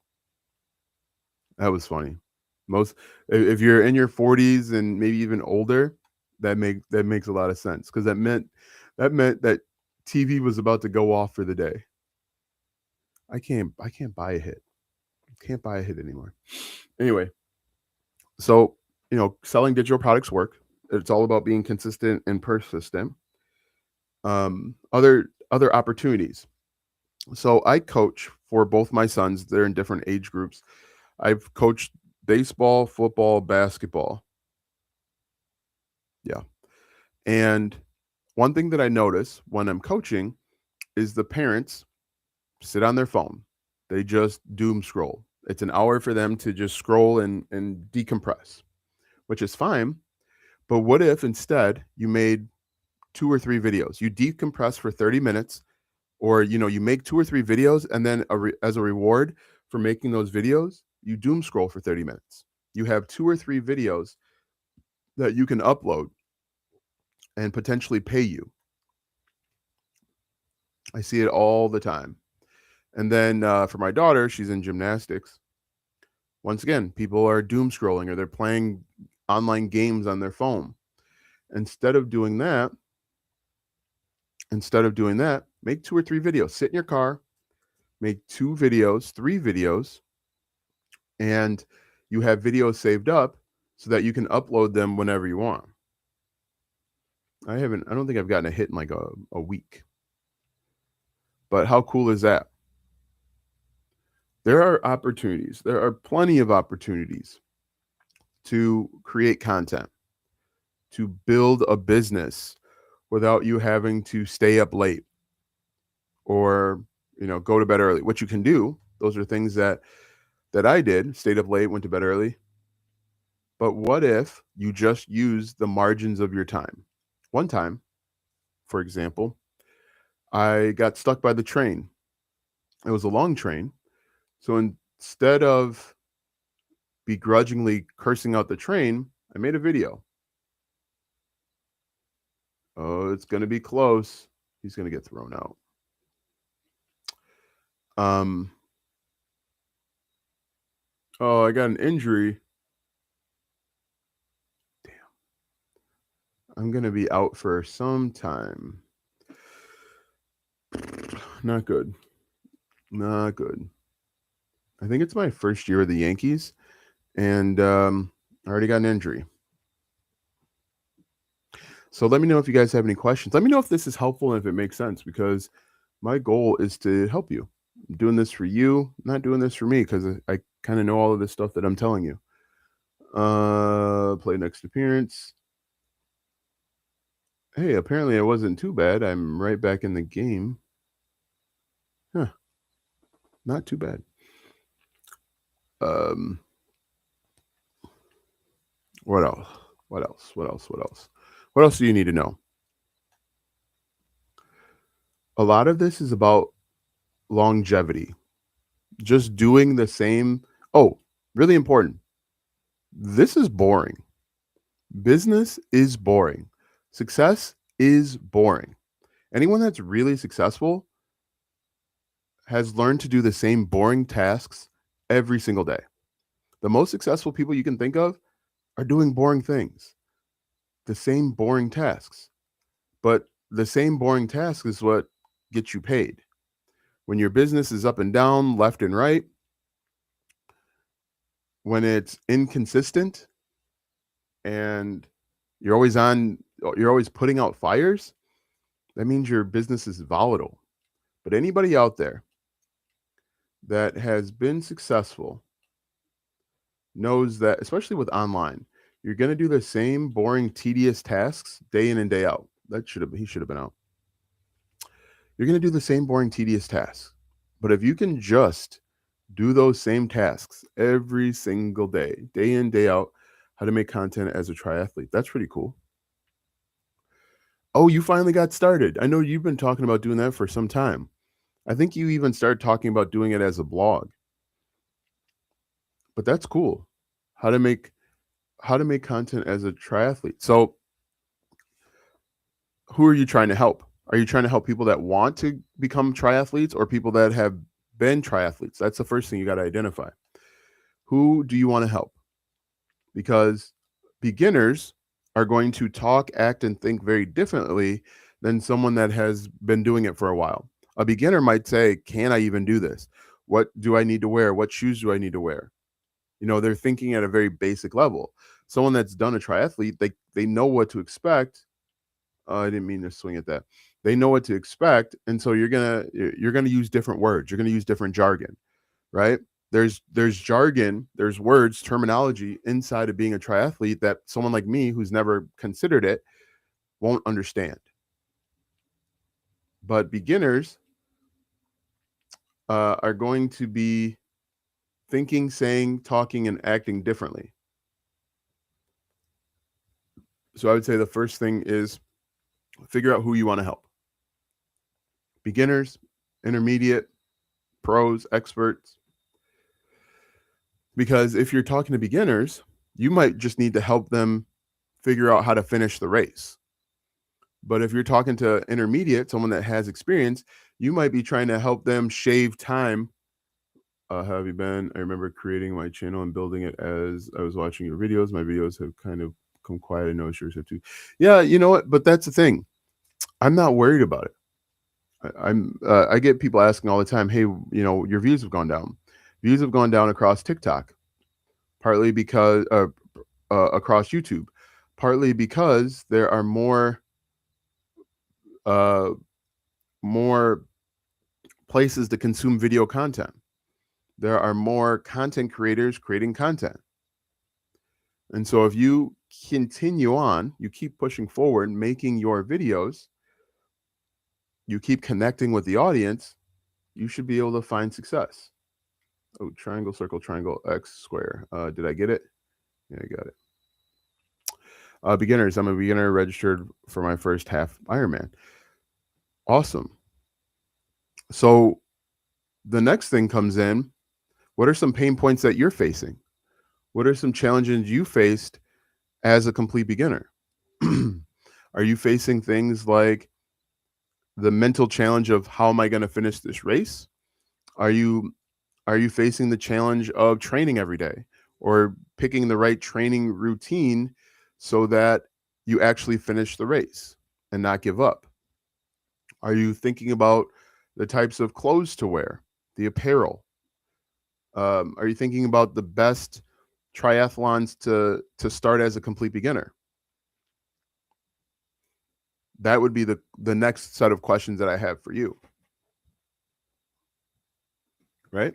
Speaker 1: That was funny. If you're in your 40s and maybe even older, that makes a lot of sense, because that meant that TV was about to go off for the day. I can't buy a hit. Can't buy a hit anymore. Anyway, so selling digital products work. It's all about being consistent and persistent. Other opportunities. So I coach for both my sons. They're in different age groups. I've coached baseball, football, basketball. Yeah. And one thing that I notice when I'm coaching is the parents sit on their phone. They just doom scroll. It's an hour for them to just scroll and decompress, which is fine. But what if instead you made 2 or 3 videos? You decompress for 30 minutes, or you make 2 or 3 videos, and then as a reward for making those videos, you doom scroll for 30 minutes. You have 2 or 3 videos that you can upload and potentially pay you. I see it all the time. And then for my daughter, she's in gymnastics. Once again, people are doom scrolling, or they're playing online games on their phone. Instead of doing that, make 2 or 3 videos. Sit in your car, make 2 videos, 3 videos, and you have videos saved up so that you can upload them whenever you want. I don't think I've gotten a hit in like a week. But how cool is that? There are opportunities. There are plenty of opportunities to create content, to build a business without you having to stay up late or go to bed early. What you can do, those are things that I did. Stayed up late, went to bed early. But what if you just use the margins of your time? One time, for example, I got stuck by the train It was a long train. So instead of begrudgingly cursing out the train, I made a video. Oh, it's going to be close. He's going to get thrown out. Oh, I got an injury. Damn. I'm going to be out for some time. Not good. Not good. I think it's my first year with the Yankees, and I already got an injury. So let me know if you guys have any questions. Let me know if this is helpful and if it makes sense, because my goal is to help you. I'm doing this for you, not doing this for me, because I kind of know all of this stuff that I'm telling you. Play next appearance. Hey, apparently it wasn't too bad. I'm right back in the game. Huh. Not too bad. What else? What else? What else? What else? What else do you need to know? A lot of this is about longevity. Just doing the same. Oh, really important. This is boring. Business is boring. Success is boring. Anyone that's really successful has learned to do the same boring tasks every single day. The most successful people you can think of are doing boring things, the same boring tasks. But the same boring task is what gets you paid. When your business is up and down, left and right, when it's inconsistent and you're always putting out fires, that means your business is volatile. But anybody out there that has been successful knows that, especially with online, you're going to do the same boring, tedious tasks day in and day out. He should have been out. You're going to do the same boring, tedious tasks. But if you can just do those same tasks every single day, day in, day out, how to make content as a triathlete, that's pretty cool. Oh, you finally got started. I know you've been talking about doing that for some time. I think you even started talking about doing it as a blog. But that's cool. How to make content as a triathlete. So who are you trying to help? Are you trying to help people that want to become triathletes or people that have been triathletes? That's the first thing you got to identify. Who do you want to help? Because beginners are going to talk, act, and think very differently than someone that has been doing it for a while. A beginner might say, can I even do this? What do I need to wear? What shoes do I need to wear? You know, they're thinking at a very basic level. Someone that's done a triathlete, they know what to expect. I didn't mean to swing at that. They know what to expect, and so you're gonna use different words. You're gonna use different jargon, right? There's jargon, there's words, terminology inside of being a triathlete that someone like me, who's never considered it, won't understand. But beginners are going to be thinking, saying, talking, and acting differently. So I would say the first thing is figure out who you want to help. Beginners, intermediate, pros, experts. Because if you're talking to beginners, you might just need to help them figure out how to finish the race. But if you're talking to intermediate, someone that has experience, you might be trying to help them shave time. How have you been? I remember creating my channel and building it as I was watching your videos. My videos have kind of come quiet. I know yours have too. Yeah, you know what? But that's the thing. I'm not worried about it. I get people asking all the time, hey, you know, your views have gone down. Views have gone down across TikTok, partly because across YouTube, partly because there are more places to consume video content. There are more content creators creating content. And so if you continue on, you keep pushing forward, making your videos, you keep connecting with the audience, you should be able to find success. Oh, triangle, circle, triangle, X, square. Did I get it? Yeah, I got it. Beginners. I'm a beginner registered for my first half Ironman. Awesome. So The next thing comes in, what are some pain points that you're facing? What are some challenges you faced as a complete beginner? Are you facing things like the mental challenge of how am I going to finish this race? Are you are you facing the challenge of training every day or picking the right training routine so that you actually finish the race and not give up? Are you thinking about the types of clothes to wear, the apparel? Are you thinking about the best triathlons to start as a complete beginner? That would be the next set of questions that I have for you, right?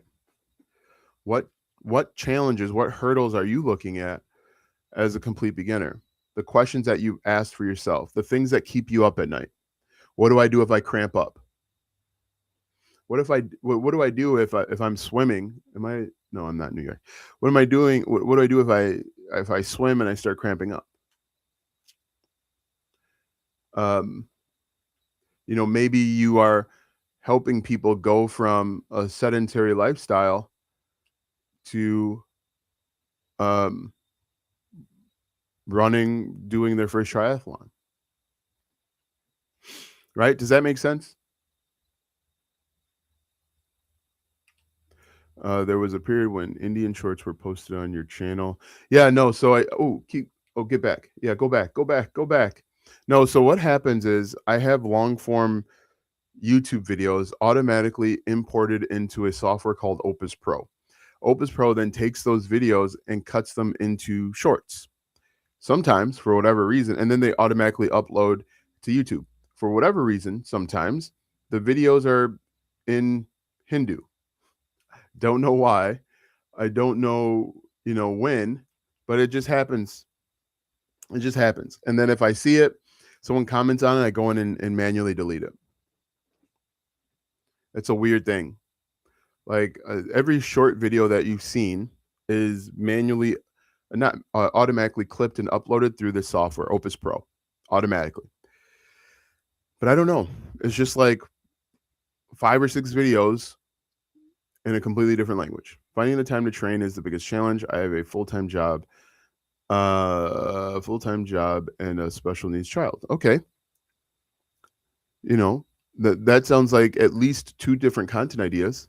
Speaker 1: What what challenges, what hurdles are you looking at as a complete beginner? The questions that you asked for yourself, the things that keep you up at night. What do I do if I cramp up? What do I do if I'm swimming? Am I no, I'm not in New York. What am I doing? What do I do if I swim and I start cramping up? Um, maybe you are helping people go from a sedentary lifestyle to um, running, doing their first triathlon, right? Does that make sense? There was a period when Indian shorts were posted on your channel. Yeah, no. So get back. Yeah, go back. No, so what happens is I have long form YouTube videos automatically imported into a software called Opus Pro. Opus Pro then takes those videos and cuts them into shorts. Sometimes for whatever reason, and then they automatically upload to YouTube. For whatever reason, sometimes the videos are in Hindu. Don't know why. I don't know, when, but it just happens. It just happens. And then if I see it, someone comments on it, I go in and manually delete it. It's a weird thing. Like every short video that you've seen is manually, not automatically clipped and uploaded through this software, Opus Pro, automatically. But I don't know. It's just like 5 or 6 videos in a completely different language. Finding the time to train is the biggest challenge. I have a full-time job and a special needs child. Okay. That sounds like at least 2 different content ideas.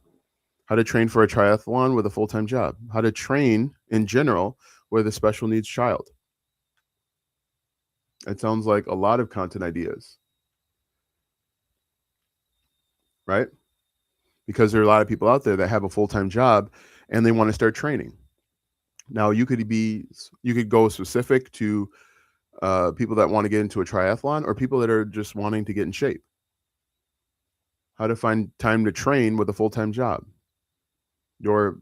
Speaker 1: How to train for a triathlon with a full-time job. How to train in general with a special needs child. It sounds like a lot of content ideas, right? Because there are a lot of people out there that have a full-time job and they want to start training. Now you could go specific to people that want to get into a triathlon or people that are just wanting to get in shape. How to find time to train with a full-time job. Your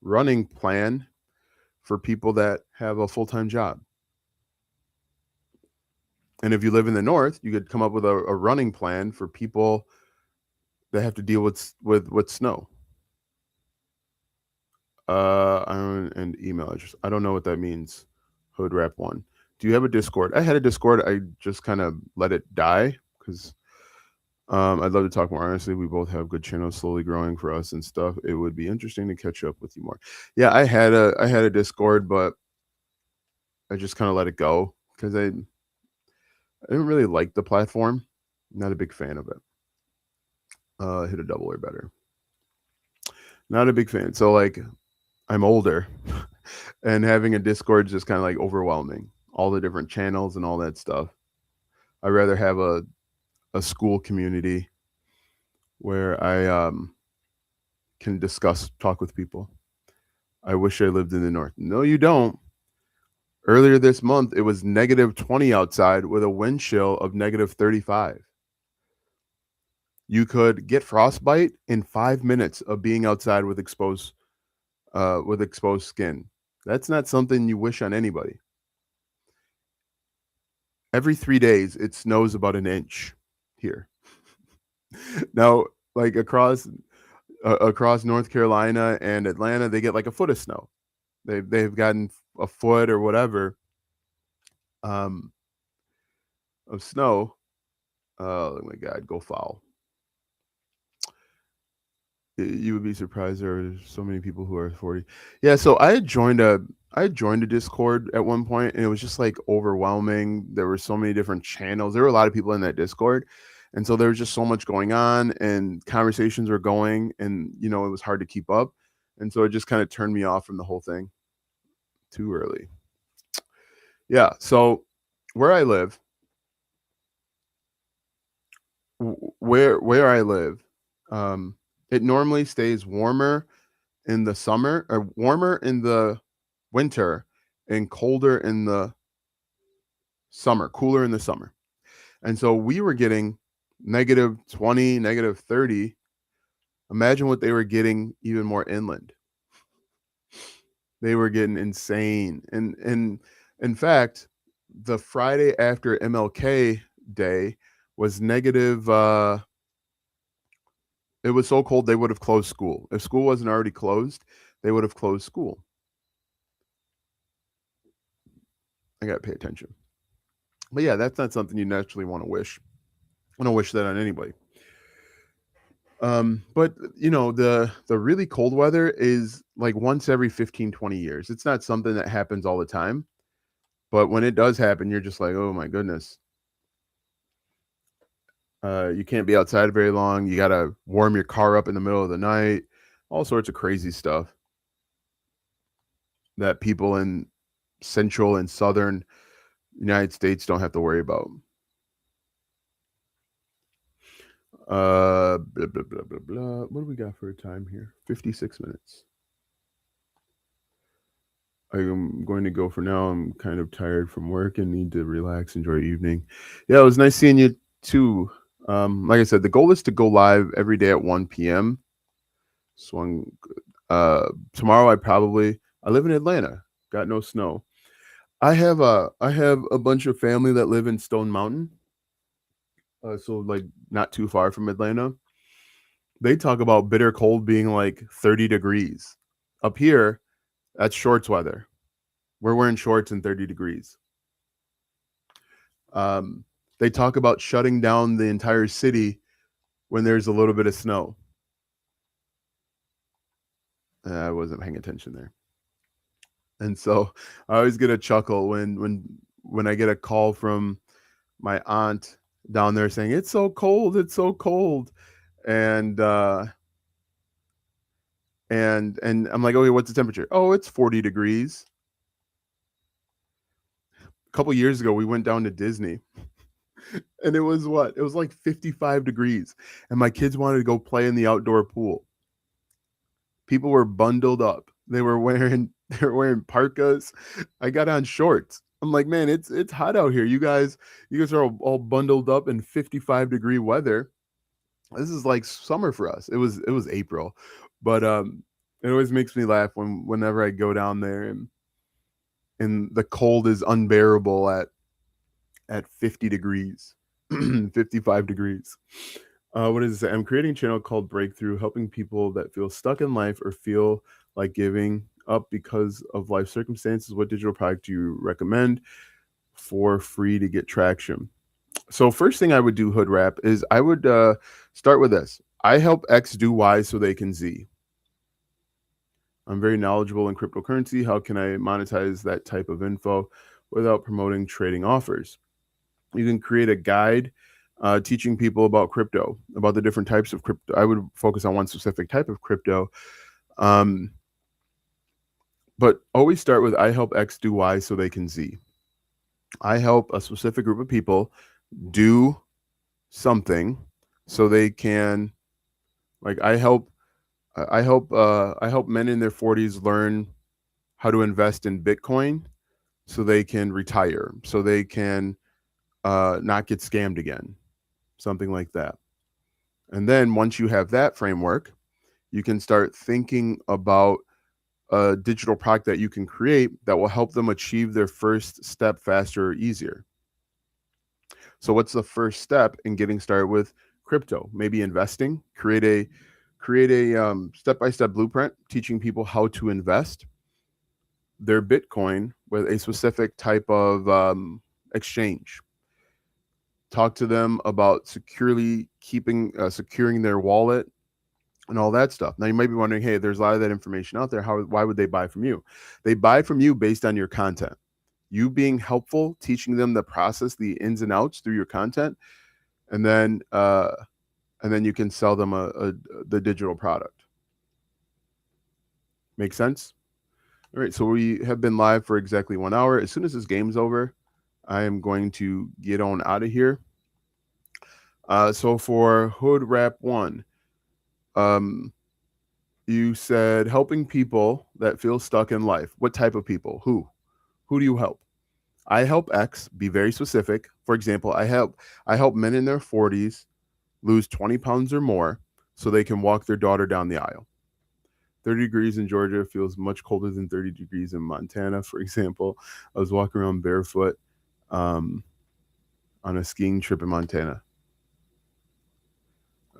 Speaker 1: running plan for people that have a full-time job. And if you live in the north, you could come up with a running plan for people that have to deal with snow. And email address. I don't know what that means. Hood Rap One. Do you have a Discord? I had a Discord. I just kind of let it die because I'd love to talk more honestly. We both have good channels slowly growing for us and stuff. It would be interesting to catch up with you more. Yeah, I had a Discord, but I just kind of let it go because I didn't really like the platform. Not a big fan of it. Hit a double or better. Not a big fan. So like I'm older and having a Discord is just kind of like overwhelming. All the different channels and all that stuff. I'd rather have a school community where I can talk with people. I wish I lived in the north. No, you don't. Earlier this month, it was -20 outside with a wind chill of -35. You could get frostbite in 5 minutes of being outside with exposed skin. That's not something you wish on anybody. Every 3 days, it snows about an inch here. Now, like across North Carolina and Atlanta, they get like a foot of snow. They've gotten a foot or whatever um, of snow. Oh my God, go foul! You would be surprised there are so many people who are 40. Yeah, so I had joined a Discord at one point, and it was just like overwhelming. There were so many different channels. There were a lot of people in that Discord. And so there was just so much going on and conversations were going, and it was hard to keep up. And so it just kind of turned me off from the whole thing too early. Yeah, so where I live, where I live, it normally stays warmer in the summer, or warmer in the winter and colder in the summer, cooler in the summer. And so we were getting -20, -30. Imagine what they were getting even more inland. They were getting insane. And in fact, the Friday after MLK Day was negative. It was so cold they would have closed school. If school wasn't already closed, they would have closed school. I got to pay attention. But yeah, that's not something you naturally want to wish. I don't wish that on anybody. But the really cold weather is like once every 15, 20 years. It's not something that happens all the time. But when it does happen, you're just like, oh my goodness. You can't be outside very long. You got to warm your car up in the middle of the night. All sorts of crazy stuff that people in central and southern United States don't have to worry about. Blah, blah, blah, blah, blah. What do we got for a time here? 56 minutes. I'm going to go for now. I'm kind of tired from work and need to relax, enjoy evening. Yeah, it was nice seeing you too. Like I said, the goal is to go live every day at 1 p.m. So tomorrow I live in Atlanta. Got no snow. I have a bunch of family that live in Stone Mountain. So like not too far from Atlanta. They talk about bitter cold being like 30 degrees. Up here, that's shorts weather. We're wearing shorts and 30 degrees. They talk about shutting down the entire city when there's a little bit of snow. I wasn't paying attention there. And so I always get a chuckle when I get a call from my aunt down there saying, it's so cold, it's so cold. And I'm like, okay, what's the temperature? Oh, it's 40 degrees. A couple years ago, we went down to Disney. And it was what? It was like 55 degrees. And my kids wanted to go play in the outdoor pool. People were bundled up. They were wearing parkas. I got on shorts. I'm like, man, it's hot out here. You guys are all bundled up in 55-degree weather. This is like summer for us. It was April. But it always makes me laugh whenever I go down there and the cold is unbearable at 50 degrees, 55 degrees. What is it? I'm creating a channel called Breakthrough, helping people that feel stuck in life or feel like giving up because of life circumstances. What digital product do you recommend for free to get traction? So first thing I would do, Hood Wrap, is I would start with this. I help X do Y so they can Z. I'm very knowledgeable in cryptocurrency. How can I monetize that type of info without promoting trading offers? You can create a guide teaching people about crypto, about the different types of crypto. I would focus on one specific type of crypto. But always start with I help X do Y so they can Z. I help a specific group of people do something so they can, like, I help men in their 40s learn how to invest in Bitcoin so they can retire, so they can not get scammed again, something like that. And then once you have that framework, you can start thinking about a digital product that you can create that will help them achieve their first step faster or easier. So what's the first step in getting started with crypto? Maybe investing. Create a step-by-step blueprint teaching people how to invest their Bitcoin with a specific type of exchange. Talk to them about securing their wallet and all that stuff. Now you might be wondering, hey, there's a lot of that information out there. Why would they buy from you? They buy from you based on your content. You being helpful, teaching them the process, the ins and outs through your content, and then you can sell them the digital product. Make sense? All right, so we have been live for exactly 1 hour. As soon as this game's over, I am going to get on out of here. So for Hood Rap 1, you said helping people that feel stuck in life. What type of people? Who do you help? I help X. Be very specific. For example, I help men in their 40s lose 20 pounds or more so they can walk their daughter down the aisle. 30 degrees in Georgia feels much colder than 30 degrees in Montana, for example. I was walking around barefoot on a skiing trip in Montana.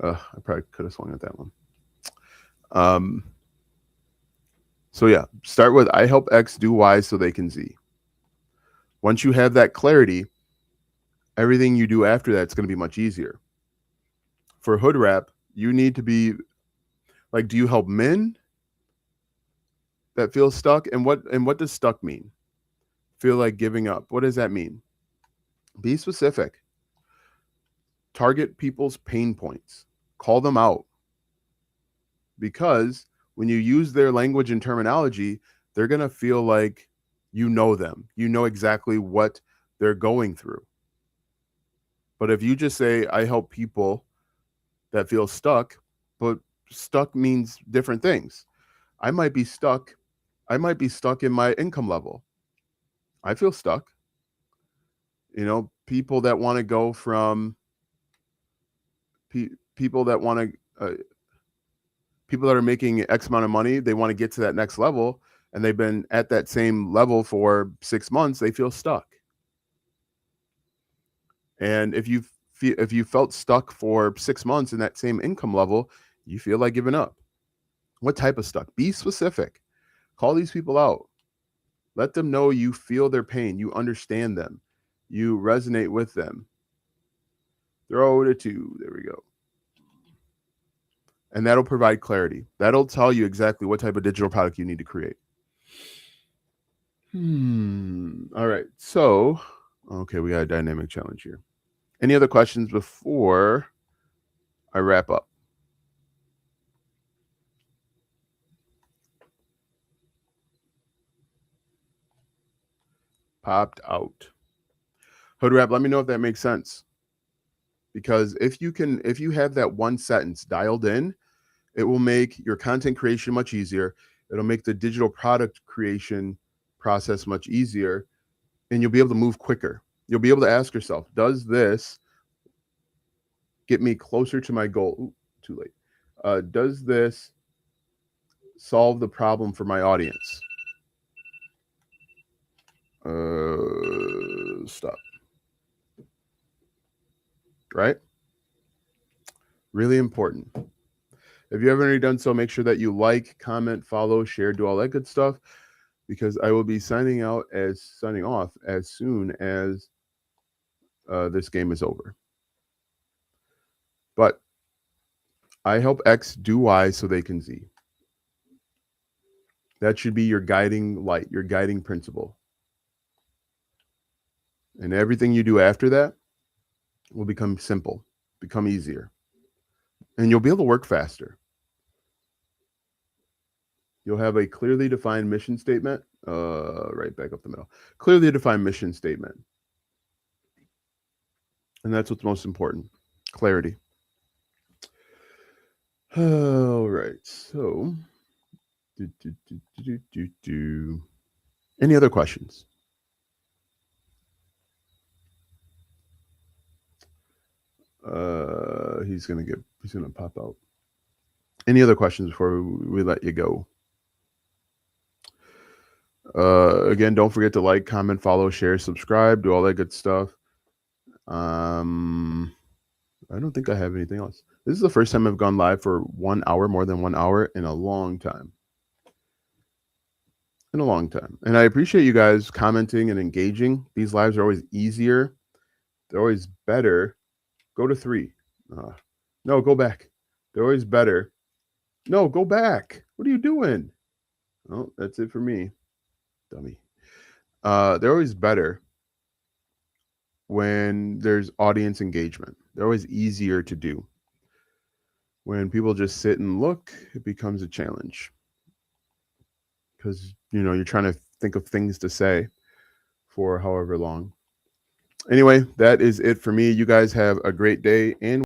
Speaker 1: I probably could have swung at that one. So yeah, start with I help X do Y so they can Z. Once you have that clarity, everything you do after that is going to be much easier. For Hood Rap, you need to be like, do you help men that feel stuck? And what does stuck mean? Feel like giving up. What does that mean? Be specific. Target people's pain points. Call them out. Because when you use their language and terminology, they're going to feel like you know them. You know exactly what they're going through. But if you just say, I help people that feel stuck, but stuck means different things. I might be stuck in my income level. I feel stuck. People that want to go from people that are making X amount of money, they want to get to that next level, and they've been at that same level for 6 months, they feel stuck. And if you felt stuck for 6 months in that same income level, you feel like giving up. What type of stuck? Be specific. Call these people out. Let them know you feel their pain. You understand them. You resonate with them. Throw it a 2. There we go. And that'll provide clarity. That'll tell you exactly what type of digital product you need to create. All right. So, okay, we got a dynamic challenge here. Any other questions before I wrap up? Popped out. Hood Rap, let me know if that makes sense. Because if you have that one sentence dialed in, it will make your content creation much easier. It'll make the digital product creation process much easier, and you'll be able to move quicker. You'll be able to ask yourself, does this get me closer to my goal? Ooh, too late. Does this solve the problem for my audience? Stop. Right? Really important. If you haven't already done so, make sure that you like, comment, follow, share, do all that good stuff, because I will be signing off as soon as this game is over. But I help X do Y so they can Z. That should be your guiding light, your guiding principle. And everything you do after that will become simple, become easier. And you'll be able to work faster. You'll have a clearly defined mission statement. Right back up the middle. Clearly defined mission statement. And that's what's most important. Clarity. All right. So, any other questions? He's gonna pop out. Any other questions before we let you go? Again, don't forget to like, comment, follow, share, subscribe, do all that good stuff. I don't think I have anything else. This is the first time I've gone live for 1 hour, more than 1 hour in a long time. And I appreciate you guys commenting and engaging. These lives are always easier. They're always better. Go to 3. No, go back. They're always better No, go back. What are you doing? Oh, that's it for me. Dummy. They're always better when there's audience engagement. They're always easier to do. When people just sit and look, it becomes a challenge because you're trying to think of things to say for however long. Anyway, that is it for me. You guys have a great day and